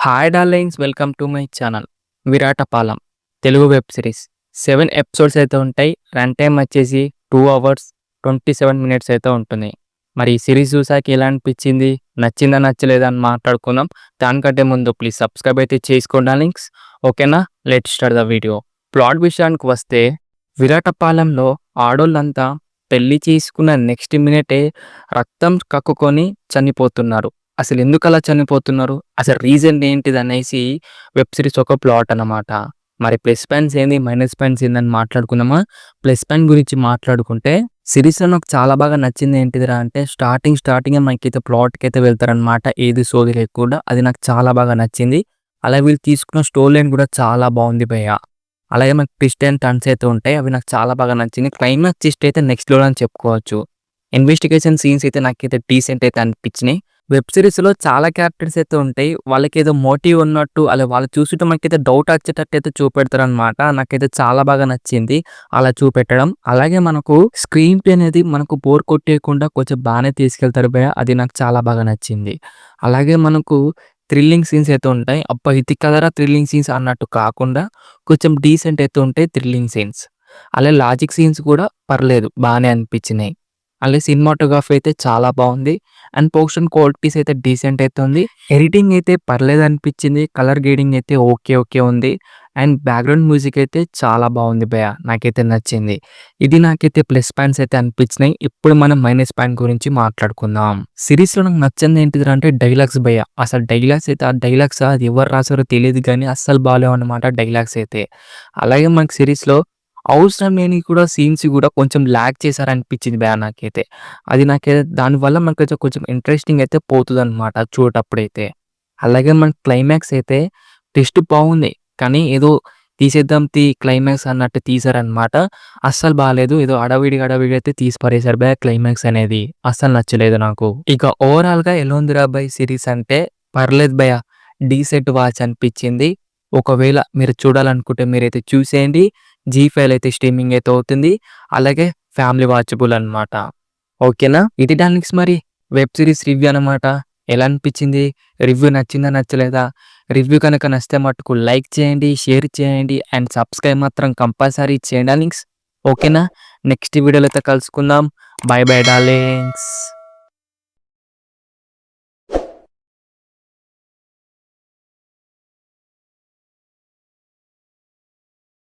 Hi darlings, welcome to my channel. Viratapalem Telugu web series 7 episodes అయితే ఉంటాయి. Run time వచ్చేసి 2 hours 27 minutes అయితే ఉంటుంది. మరి ఈ సిరీస్ చూసాక ఎలా అనిపించింది, నచ్చిందా నచ్చలేదా అని మాట్లాడుకుందాం. దానికంటే ముందు ప్లీజ్ సబ్స్క్రైబ్ అయితే చేసుకోండి డార్లింగ్స్. ఓకేనా, let start the video. Plot విషయానికి వస్తే, విరాటపాలెంలో ఆడోళ్ళంతా పెళ్లి చేసుకున్న నెక్స్ట్ మినిటే రక్తం కక్కుకొని చనిపోతున్నారు. అసలు ఎందుకు అలా చనిపోతున్నారు, అసలు రీజన్ ఏంటిది అనేసి వెబ్ సిరీస్ ఒక ప్లాట్ అన్నమాట. మరి ప్లస్ పాయింట్స్ ఏంది, మైనస్ పాయింట్స్ ఏందని మాట్లాడుకుందామా. ప్లస్ పాయింట్ గురించి మాట్లాడుకుంటే, సిరీస్లో నాకు చాలా బాగా నచ్చింది ఏంటిదిరా అంటే, స్టార్టింగ్ మనకైతే ప్లాట్కి అయితే వెళ్తారనమాట, ఏది సోది లేకుండా. అది నాకు చాలా బాగా నచ్చింది. అలాగే వీళ్ళు తీసుకున్న స్టోరీ లైన్ కూడా చాలా బాగుంది భయ్య. అలాగే మనకి ట్విస్ట్ అండ్ టర్న్స్ అయితే ఉంటాయి, అవి నాకు చాలా బాగా నచ్చింది. క్లైమాక్స్ ట్విస్ట్ అయితే నెక్స్ట్ లెవెల్ అని చెప్పుకోవచ్చు. ఇన్వెస్టిగేషన్ సీన్స్ అయితే నాకైతే డీసెంట్ అయితే అనిపించినాయి. వెబ్ సిరీస్‌లో చాలా క్యారెక్టర్స్ అయితే ఉంటాయి. వాళ్ళకేదో మోటివ్ ఉన్నట్టు, అలా వాళ్ళు చూస్తుంటే మనకైతే డౌట్ వచ్చేటట్టు అయితే చూపెడతారనమాట. నాకైతే చాలా బాగా నచ్చింది అలా చూపెట్టడం. అలాగే మనకు స్క్రీన్ ప్లే అనేది మనకు బోర్ కొట్టేయకుండా కొంచెం బాగానే తీసుకెళ్తారు భయ్య. అది నాకు చాలా బాగా నచ్చింది. అలాగే మనకు థ్రిల్లింగ్ సీన్స్ అయితే ఉంటాయి. అబ్బా! ఇది కదరా థ్రిల్లింగ్ సీన్స్ అన్నట్టు కాకుండా కొంచెం డీసెంట్ అయితే ఉంటాయి థ్రిల్లింగ్ సీన్స్. అలాగే లాజిక్ సీన్స్ కూడా పర్లేదు, బానే అనిపించినాయి. అలాగే సినిమాటోగ్రఫీ అయితే చాలా బాగుంది. అండ్ పోర్షన్ క్వాలిటీస్ అయితే డీసెంట్ అయితే ఉంది. ఎడిటింగ్ అయితే పర్లేదు అనిపించింది. కలర్ గ్రేడింగ్ అయితే ఓకే ఉంది. అండ్ బ్యాక్గ్రౌండ్ మ్యూజిక్ అయితే చాలా బాగుంది భయ్య, నాకైతే నచ్చింది. ఇది నాకైతే ప్లస్ పాయింట్స్ అయితే అనిపించినాయి. ఇప్పుడు మనం మైనస్ పాయింట్ గురించి మాట్లాడుకుందాం. సిరీస్లో నాకు నచ్చింది ఏంటిది అంటే డైలాగ్స్ భయ్య. అసలు డైలాగ్స్ అయితే, ఆ డైలాగ్స్ అది ఎవరు రాసారో తెలియదు కానీ అస్సలు బాగాలేవు అనమాట డైలాగ్స్ అయితే. అలాగే మనకి సిరీస్లో అవసరం లేని కూడా సీన్స్ కూడా కొంచెం ల్యాగ్ చేశారనిపించింది భయ్య నాకైతే. అది నాకైతే దానివల్ల మనకైతే కొంచెం ఇంట్రెస్టింగ్ అయితే పోతుందనమాట చూడటప్పుడైతే. అలాగే మన క్లైమాక్స్ అయితే ట్విస్ట్ బాగుంది, కానీ ఏదో తీసేద్దాం క్లైమాక్స్ అన్నట్టు తీశారనమాట. అస్సలు బాలేదు. ఏదో అడవిడిగా అయితే తీసి పడేశారు భయ్య క్లైమాక్స్ అనేది. అస్సలు నచ్చలేదు నాకు. ఇక ఓవరాల్‌గా ఎలా ఉందిరా భయ్ సిరీస్ అంటే, పర్లేదు భయ్య, డీసెంట్ వాచ్ అనిపించింది. ఒకవేళ మీరు చూడాలనుకుంటే మీరైతే చూసేయండి. జీ5 అయితే స్ట్రీమింగ్ అయితే అవుతుంది. అలాగే ఫ్యామిలీ వాచబుల్ అనమాట. ఓకేనా, ఇది డార్లింగ్స్ మరి వెబ్ సిరీస్ రివ్యూ అనమాట. ఎలా అనిపించింది, రివ్యూ నచ్చిందా నచ్చలేదా? రివ్యూ కనుక నచ్చితే మట్టుకు లైక్ చేయండి, షేర్ చేయండి అండ్ సబ్స్క్రైబ్ మాత్రం కంపల్సరీ చేయండి డార్లింగ్స్. ఓకేనా, నెక్స్ట్ వీడియోలో అయితే కలుసుకుందాం. By by darlings.